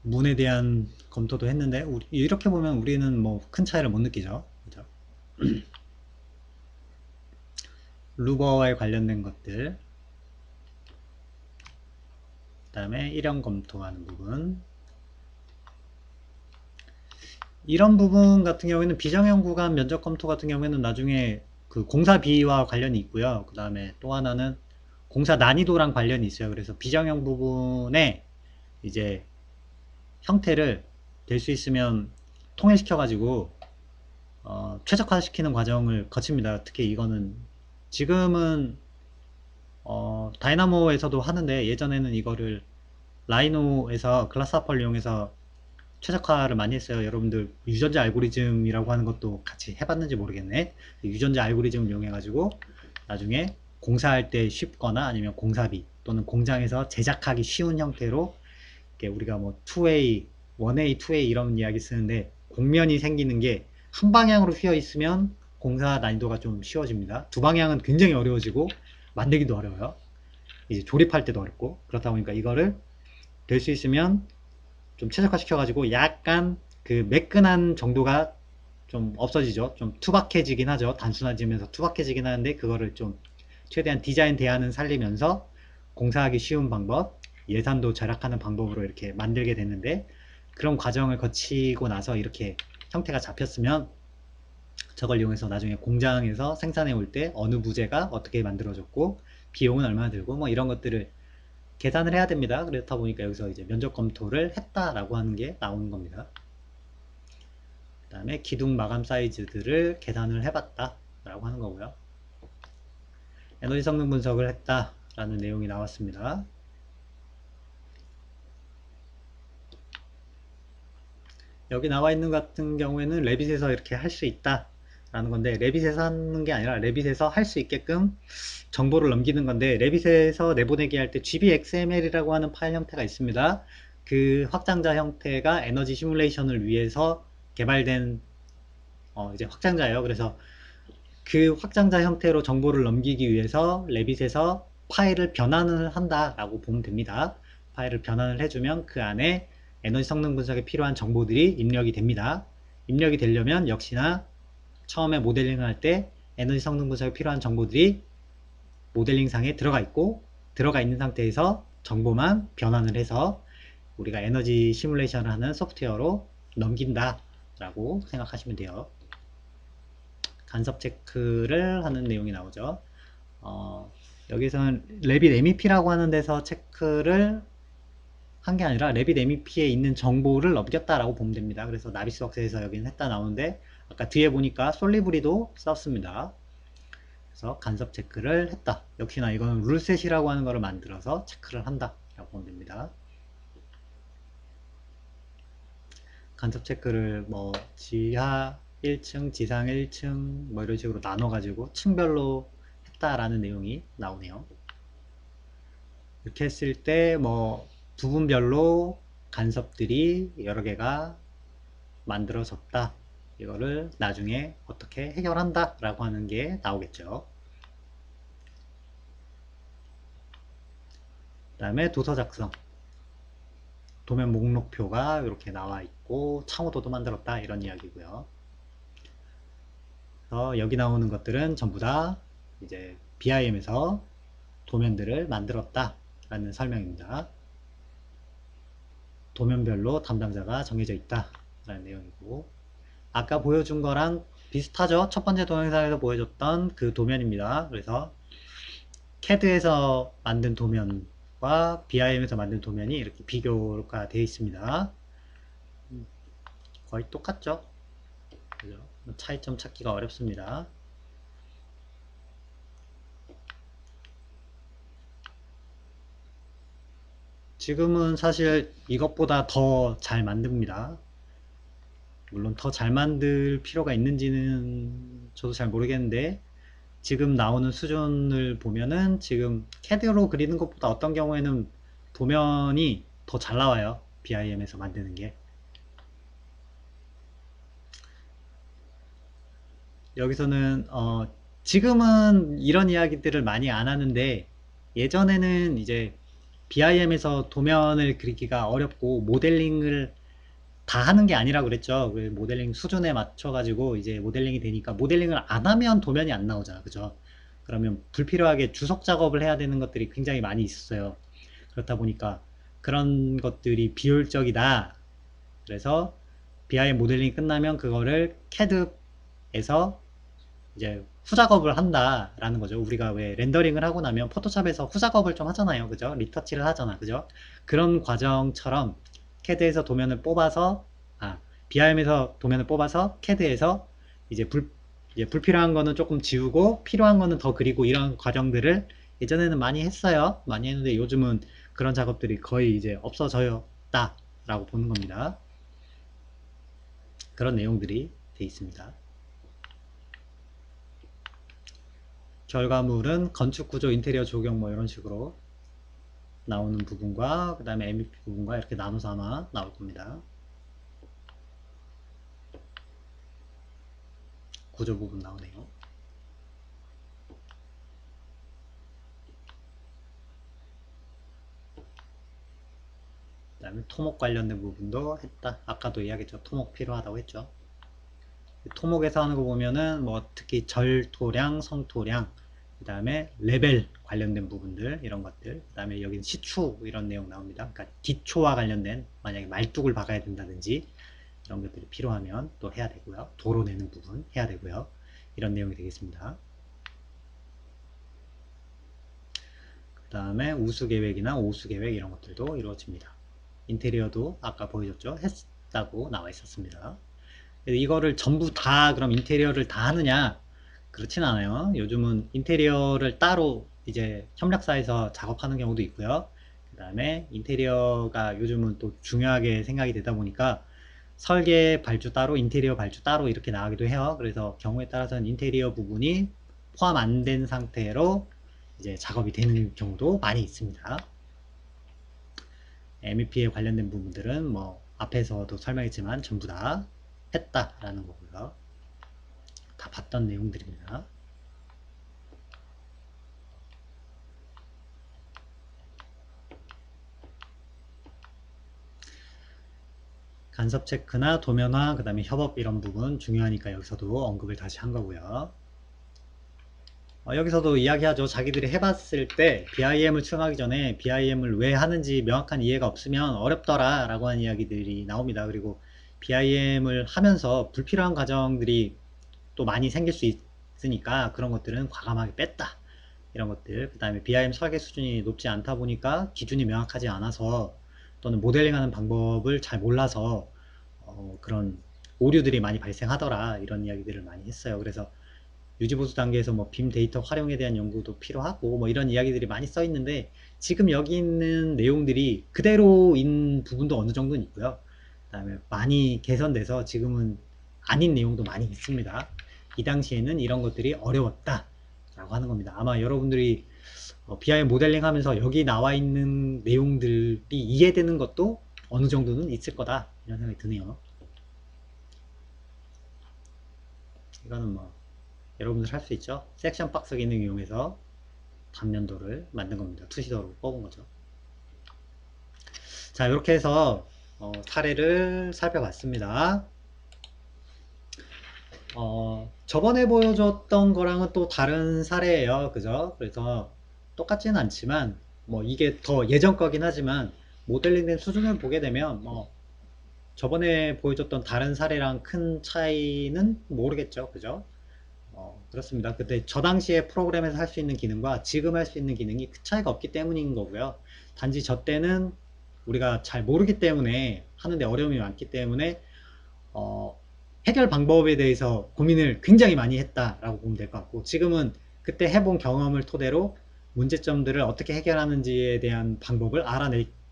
문에 대한 검토도 했는데 이렇게 보면 우리는 뭐 큰 차이를 못 느끼죠. 그죠? 루버와의 관련된 것들, 그 다음에 일형 검토하는 부분, 이런 부분 같은 경우에는 비정형 구간 면적 검토 같은 경우에는 나중에 그 공사비와 관련이 있고요. 그 다음에 또 하나는 공사 난이도랑 관련이 있어요. 그래서 비정형 부분에 이제 형태를 될 수 있으면 통일시켜 가지고 최적화시키는 과정을 거칩니다. 특히 이거는 지금은 다이나모에서도 하는데 예전에는 이거를 라이노에서 글라스하퍼를 이용해서 최적화를 많이 했어요. 여러분들 유전자 알고리즘이라고 하는 것도 같이 해봤는지 모르겠네. 유전자 알고리즘을 이용해 가지고 나중에 공사할 때 쉽거나 아니면 공사비 또는 공장에서 제작하기 쉬운 형태로 우리가 뭐 2A, 1A, 2A 이런 이야기 쓰는데 곡면이 생기는 게 한 방향으로 휘어 있으면 공사 난이도가 좀 쉬워집니다. 두 방향은 굉장히 어려워지고 만들기도 어려워요. 이제 조립할 때도 어렵고 그렇다 보니까 이거를 될 수 있으면 좀 최적화 시켜가지고 약간 그 매끈한 정도가 좀 없어지죠. 좀 투박해지긴 하죠. 단순해지면서 투박해지긴 하는데 그거를 좀 최대한 디자인 대안은 살리면서 공사하기 쉬운 방법, 예산도 절약하는 방법으로 이렇게 만들게 됐는데 그런 과정을 거치고 나서 이렇게 형태가 잡혔으면 저걸 이용해서 나중에 공장에서 생산해 올 때 어느 부재가 어떻게 만들어졌고 비용은 얼마나 들고 뭐 이런 것들을 계산을 해야 됩니다. 그렇다 보니까 여기서 이제 면적 검토를 했다라고 하는 게 나오는 겁니다. 그 다음에 기둥 마감 사이즈들을 계산을 해봤다 라고 하는 거고요. 에너지 성능 분석을 했다 라는 내용이 나왔습니다. 여기 나와 있는 같은 경우에는 레빗에서 이렇게 할 수 있다 라는 건데 레빗에서 하는 게 아니라 레빗에서 할 수 있게끔 정보를 넘기는 건데 레빗에서 내보내기 할 때 gbxml이라고 하는 파일 형태가 있습니다. 그 확장자 형태가 에너지 시뮬레이션을 위해서 개발된 이제 확장자예요. 그래서 그 확장자 형태로 정보를 넘기기 위해서 레빗에서 파일을 변환을 한다라고 보면 됩니다. 파일을 변환을 해주면 그 안에 에너지 성능 분석에 필요한 정보들이 입력이 됩니다. 입력이 되려면 역시나 처음에 모델링을 할 때 에너지 성능 분석에 필요한 정보들이 모델링 상에 들어가 있고 들어가 있는 상태에서 정보만 변환을 해서 우리가 에너지 시뮬레이션을 하는 소프트웨어로 넘긴다 라고 생각하시면 돼요. 간섭 체크를 하는 내용이 나오죠. 여기서는 레빗 MEP라고 하는 데서 체크를 한 게 아니라 레빗 MEP에 있는 정보를 넘겼다라고 보면 됩니다. 그래서 나비스웍스에서 여기는 했다 나오는데 아까 뒤에 보니까 솔리브리도 썼습니다. 그래서 간섭 체크를 했다. 역시나 이거는 룰셋이라고 하는 것을 만들어서 체크를 한다 라고 보면 됩니다. 간섭 체크를 뭐 지하 1층, 지상 1층 뭐 이런 식으로 나눠 가지고 층별로 했다라는 내용이 나오네요. 이렇게 했을 때 뭐 부분별로 간섭들이 여러 개가 만들어졌다. 이거를 나중에 어떻게 해결한다 라고 하는 게 나오겠죠. 그 다음에 도서 작성. 도면 목록표가 이렇게 나와 있고 참호도도 만들었다 이런 이야기고요. 그래서 여기 나오는 것들은 전부 다 이제 BIM에서 도면들을 만들었다 라는 설명입니다. 도면별로 담당자가 정해져 있다 라는 내용이고 아까 보여준 거랑 비슷하죠. 첫 번째 동영상에서 보여줬던 그 도면입니다. 그래서 CAD에서 만든 도면과 BIM에서 만든 도면이 이렇게 비교가 되어 있습니다. 거의 똑같죠. 그죠? 차이점 찾기가 어렵습니다. 지금은 사실 이것보다 더 잘 만듭니다. 물론 더 잘 만들 필요가 있는지는 저도 잘 모르겠는데, 지금 나오는 수준을 보면은 지금 CAD로 그리는 것보다 어떤 경우에는 도면이 더 잘 나와요. BIM에서 만드는 게. 여기서는 지금은 이런 이야기들을 많이 안 하는데, 예전에는 이제 BIM에서 도면을 그리기가 어렵고 모델링을 다 하는 게 아니라 그랬죠. 그 모델링 수준에 맞춰 가지고 이제 모델링이 되니까, 모델링을 안 하면 도면이 안 나오잖아, 그죠? 그러면 불필요하게 주석 작업을 해야 되는 것들이 굉장히 많이 있었어요. 그렇다 보니까 그런 것들이 비효율적이다. 그래서 BIM 모델링이 끝나면 그거를 CAD에서 이제 후작업을 한다라는 거죠. 우리가 왜 렌더링을 하고 나면 포토샵에서 후작업을 좀 하잖아요. 그죠? 리터치를 하잖아. 그죠? 그런 과정처럼 CAD에서 도면을 뽑아서, BIM에서 도면을 뽑아서 CAD에서 이제 이제 불필요한 거는 조금 지우고 필요한 거는 더 그리고, 이런 과정들을 예전에는 많이 했어요. 많이 했는데 요즘은 그런 작업들이 거의 이제 없어졌다 라고 보는 겁니다. 그런 내용들이 돼 있습니다. 결과물은 건축 구조, 인테리어 조경 뭐 이런 식으로 나오는 부분과 그 다음에 MEP 부분과 이렇게 나눠서 아마 나올 겁니다. 구조 부분 나오네요. 그 다음에 토목 관련된 부분도 했다. 아까도 이야기했죠. 토목 필요하다고 했죠. 토목에서 하는 거 보면은 뭐 특히 절토량, 성토량, 그 다음에 레벨 관련된 부분들, 이런 것들, 그 다음에 여기는 시추 이런 내용 나옵니다. 그러니까 기초와 관련된, 만약에 말뚝을 박아야 된다든지 이런 것들이 필요하면 또 해야 되고요. 도로 내는 부분 해야 되고요. 이런 내용이 되겠습니다. 그 다음에 우수계획이나 오수계획 이런 것들도 이루어집니다. 인테리어도 아까 보여줬죠. 했다고 나와 있었습니다. 이거를 전부 다 그럼 인테리어를 다 하느냐? 그렇진 않아요. 요즘은 인테리어를 따로 이제 협력사에서 작업하는 경우도 있고요. 그 다음에 인테리어가 요즘은 또 중요하게 생각이 되다 보니까 설계 발주 따로, 인테리어 발주 따로 이렇게 나가기도 해요. 그래서 경우에 따라서는 인테리어 부분이 포함 안 된 상태로 이제 작업이 되는 경우도 많이 있습니다. MEP에 관련된 부분들은 뭐 앞에서도 설명했지만 전부 다 했다라는 거고요. 다 봤던 내용들입니다. 간섭 체크나 도면화, 그 다음에 협업 이런 부분 중요하니까 여기서도 언급을 다시 한 거고요. 여기서도 이야기하죠. 자기들이 해봤을 때 BIM을 추정하기 전에 BIM을 왜 하는지 명확한 이해가 없으면 어렵더라 라고 하는 이야기들이 나옵니다. 그리고 BIM을 하면서 불필요한 과정들이 또 많이 생길 수 있으니까 그런 것들은 과감하게 뺐다. 이런 것들, 그 다음에 BIM 설계 수준이 높지 않다 보니까 기준이 명확하지 않아서, 또는 모델링하는 방법을 잘 몰라서 그런 오류들이 많이 발생하더라, 이런 이야기들을 많이 했어요. 그래서 유지보수 단계에서 뭐 빔 데이터 활용에 대한 연구도 필요하고 뭐 이런 이야기들이 많이 써 있는데, 지금 여기 있는 내용들이 그대로인 부분도 어느 정도는 있고요. 그 다음에 많이 개선돼서 지금은 아닌 내용도 많이 있습니다. 이 당시에는 이런 것들이 어려웠다 라고 하는 겁니다. 아마 여러분들이 BIM 모델링 하면서 여기 나와 있는 내용들이 이해되는 것도 어느 정도는 있을 거다, 이런 생각이 드네요. 이거는 뭐 여러분들 할 수 있죠. 섹션 박스 기능 이용해서 단면도를 만든 겁니다. 투시더로 뽑은 거죠. 자, 이렇게 해서 사례를 살펴봤습니다. 저번에 보여줬던 거랑은 또 다른 사례예요. 그죠? 그래서 똑같지는 않지만 뭐 이게 더 예전 거긴 하지만 모델링 된 수준을 보게 되면 뭐 저번에 보여줬던 다른 사례랑 큰 차이는 모르겠죠. 그죠? 그렇습니다. 근데 저 당시에 프로그램에서 할 수 있는 기능과 지금 할 수 있는 기능이 큰 차이가 없기 때문인 거고요. 단지 저 때는 우리가 잘 모르기 때문에, 하는데 어려움이 많기 때문에 해결 방법에 대해서 고민을 굉장히 많이 했다라고 보면 될 것 같고, 지금은 그때 해본 경험을 토대로 문제점들을 어떻게 해결하는지에 대한 방법을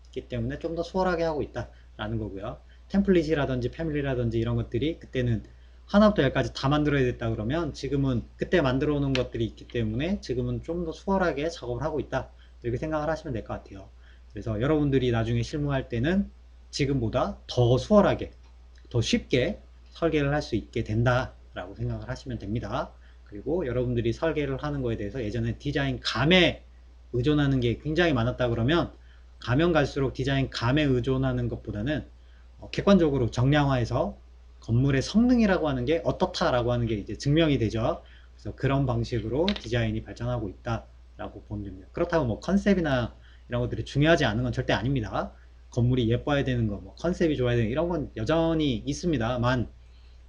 있기 때문에 좀 더 수월하게 하고 있다라는 거고요. 템플릿이라든지 패밀리라든지 이런 것들이 그때는 하나부터 열까지 다 만들어야 됐다 그러면 지금은 그때 만들어 놓은 것들이 있기 때문에 지금은 좀 더 수월하게 작업을 하고 있다. 이렇게 생각을 하시면 될 것 같아요. 그래서 여러분들이 나중에 실무할 때는 지금보다 더 수월하게, 더 쉽게 설계를 할 수 있게 된다라고 생각을 하시면 됩니다. 그리고 여러분들이 설계를 하는 거에 대해서 예전에 디자인 감에 의존하는 게 굉장히 많았다 그러면 가면 갈수록 디자인 감에 의존하는 것보다는 객관적으로 정량화해서 건물의 성능이라고 하는 게 어떻다라고 하는 게 이제 증명이 되죠. 그래서 그런 방식으로 디자인이 발전하고 있다라고 보면 됩니다. 그렇다고 뭐 컨셉이나 이런 것들이 중요하지 않은 건 절대 아닙니다. 건물이 예뻐야 되는 거, 뭐 컨셉이 좋아야 되는 이런 건 여전히 있습니다만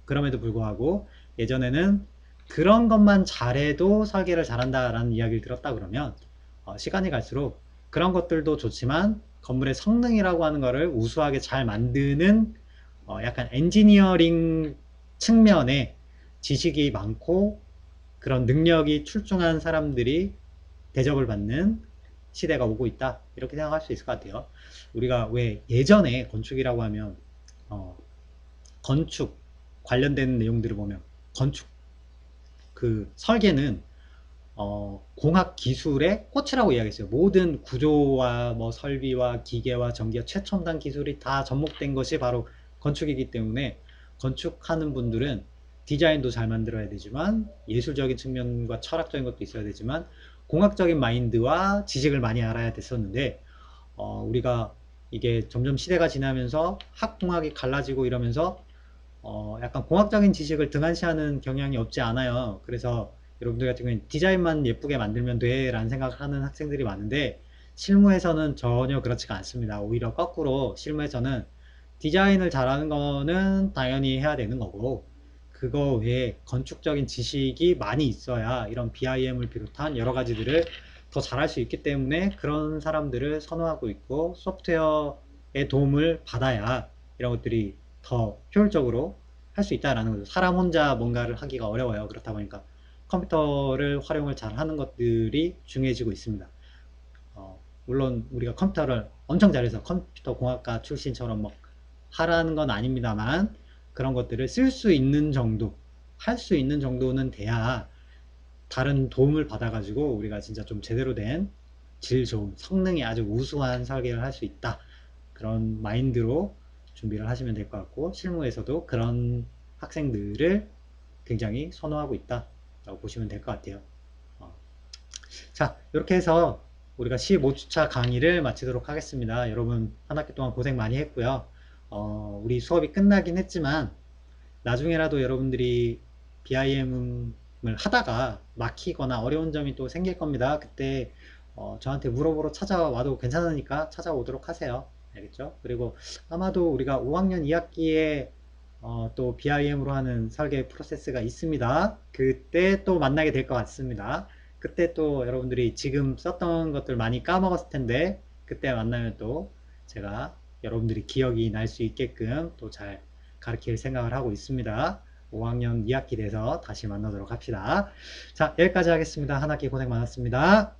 그럼에도 불구하고 예전에는 그런 것만 잘해도 설계를 잘한다라는 이야기를 들었다 그러면 시간이 갈수록 그런 것들도 좋지만 건물의 성능이라고 하는 거를 우수하게 잘 만드는 약간 엔지니어링 측면에 지식이 많고 그런 능력이 출중한 사람들이 대접을 받는 시대가 오고 있다 이렇게 생각할 수 있을 것 같아요. 우리가 왜 예전에 건축이라고 하면 건축 관련된 내용들을 보면 건축 그 설계는 공학 기술의 꽃이라고 이야기했어요. 모든 구조와 뭐 설비와 기계와 전기와 최첨단 기술이 다 접목된 것이 바로 건축이기 때문에 건축하는 분들은 디자인도 잘 만들어야 되지만 예술적인 측면과 철학적인 것도 있어야 되지만 공학적인 마인드와 지식을 많이 알아야 됐었는데 우리가 이게 점점 시대가 지나면서 학공학이 갈라지고 이러면서 약간 공학적인 지식을 등한시하는 경향이 없지 않아요. 그래서 여러분들 같은 경우는 디자인만 예쁘게 만들면 돼 라는 생각을 하는 학생들이 많은데 실무에서는 전혀 그렇지가 않습니다. 오히려 거꾸로 실무에서는 디자인을 잘하는 거는 당연히 해야 되는 거고 그거 외에 건축적인 지식이 많이 있어야 이런 BIM을 비롯한 여러 가지들을 더 잘할 수 있기 때문에 그런 사람들을 선호하고 있고 소프트웨어의 도움을 받아야 이런 것들이 더 효율적으로 할 수 있다라는 거죠. 사람 혼자 뭔가를 하기가 어려워요. 그렇다 보니까 컴퓨터를 활용을 잘 하는 것들이 중요해지고 있습니다. 물론 우리가 컴퓨터를 엄청 잘해서 컴퓨터 공학과 출신처럼 막 하라는 건 아닙니다만 그런 것들을 쓸 수 있는 정도, 할 수 있는 정도는 돼야 다른 도움을 받아가지고 우리가 진짜 좀 제대로 된 질 좋은 성능이 아주 우수한 설계를 할 수 있다. 그런 마인드로 준비를 하시면 될 것 같고 실무에서도 그런 학생들을 굉장히 선호하고 있다라고 보시면 될 것 같아요. 어, 자, 이렇게 해서 우리가 15주차 강의를 마치도록 하겠습니다. 여러분 한 학기 동안 고생 많이 했고요. 우리 수업이 끝나긴 했지만 나중에라도 여러분들이 BIM을 하다가 막히거나 어려운 점이 또 생길 겁니다. 그때 저한테 물어보러 찾아와도 괜찮으니까 찾아오도록 하세요. 알겠죠? 그리고 아마도 우리가 5학년 2학기에 또 BIM으로 하는 설계 프로세스가 있습니다. 그때 또 만나게 될 것 같습니다. 그때 또 여러분들이 지금 썼던 것들 많이 까먹었을 텐데 그때 만나면 또 제가 여러분들이 기억이 날 수 있게끔 또 잘 가르칠 생각을 하고 있습니다. 5학년 2학기 돼서 다시 만나도록 합시다. 자, 여기까지 하겠습니다. 한 학기 고생 많았습니다.